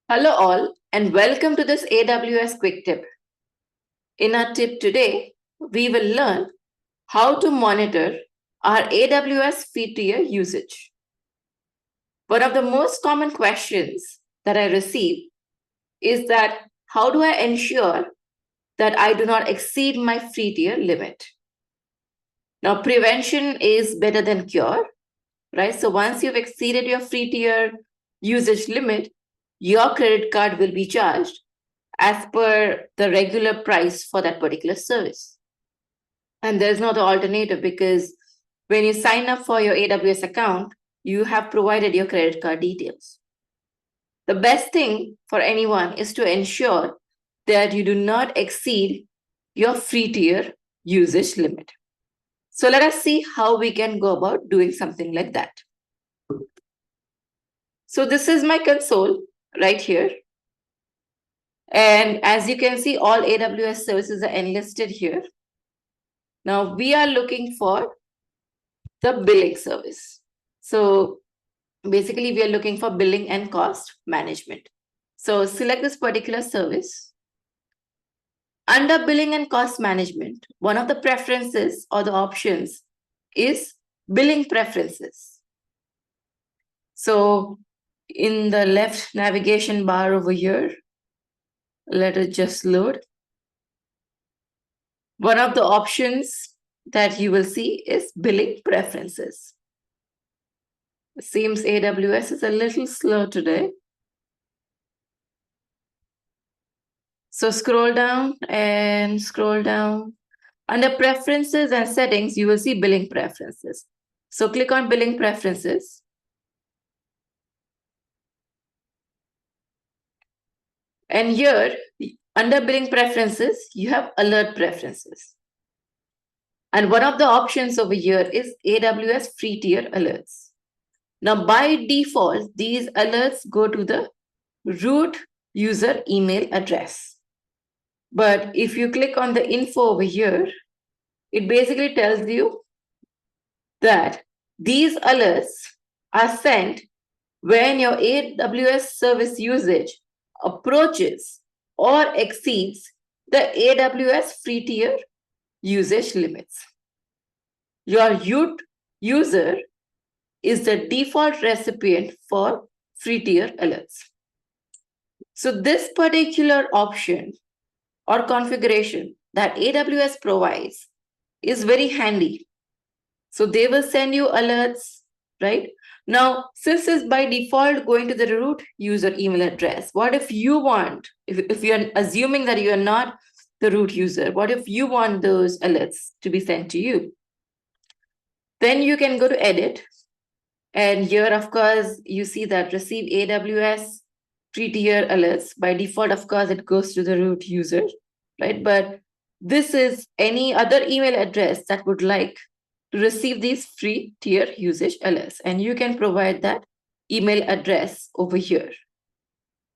Hello all and welcome to this AWS Quick Tip. In our tip today, we will learn how to monitor our AWS free tier usage. One of the most common questions that I receive is that how do I ensure that I do not exceed my free tier limit? Now, prevention is better than cure, right? So once you've exceeded your free tier usage limit, your credit card will be charged as per the regular price for that particular service. And there's no other alternative because when you sign up for your AWS account, you have provided your credit card details. The best thing for anyone is to ensure that you do not exceed your free tier usage limit. So let us see how we can go about doing something like that. So this is my console right here. And as you can see, all AWS services are enlisted here. Now we are looking for the billing service. So basically we are looking for billing and cost management. So select this particular service. Under billing and cost management, one of the preferences or the options is billing preferences. So in the left navigation bar over here, let it just load. One of the options that you will see is billing preferences. It seems AWS is a little slow today. So scroll down and scroll down. Under preferences and settings, you will see billing preferences. So click on billing preferences. And here, under billing preferences, you have alert preferences. And one of the options over here is AWS free tier alerts. Now, by default, these alerts go to the root user email address. But if you click on the info over here, it basically tells you that these alerts are sent when your AWS service usage approaches or exceeds the AWS free tier usage limits. Your root user is the default recipient for free tier alerts. So this particular option or configuration that AWS provides is very handy. So they will send you alerts, right? Now, since it's by default going to the root user email address, what if you want, if you're assuming that you're not the root user, what if you want those alerts to be sent to you? Then you can go to edit. And here, of course, you see that receive AWS free tier alerts. By default, of course, it goes to the root user, right? But this is any other email address that would like to receive these free tier usage alerts. And you can provide that email address over here.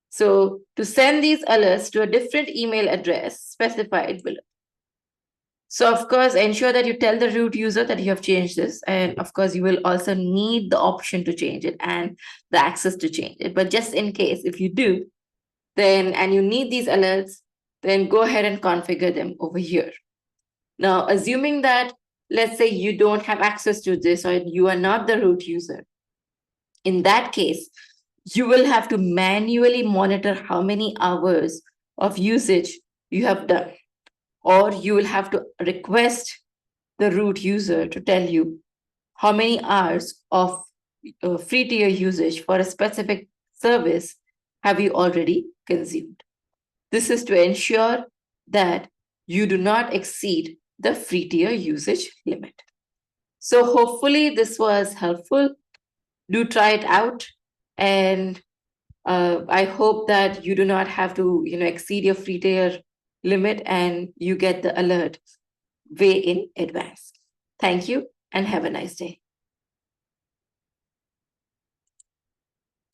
So to send these alerts to a different email address specified below. So of course, ensure that you tell the root user that you have changed this. And of course, you will also need the option to change it and the access to change it. But just in case, if you do, then, and you need these alerts, then go ahead and configure them over here. Now, assuming that, let's say you don't have access to this or you are not the root user. In that case, you will have to manually monitor how many hours of usage you have done. Or you will have to request the root user to tell you how many hours of free tier usage for a specific service have you already consumed. This is to ensure that you do not exceed the free tier usage limit. So hopefully this was helpful. Do try it out. And I hope that you do not have to exceed your free tier limit and you get the alert way in advance. Thank you and have a nice day.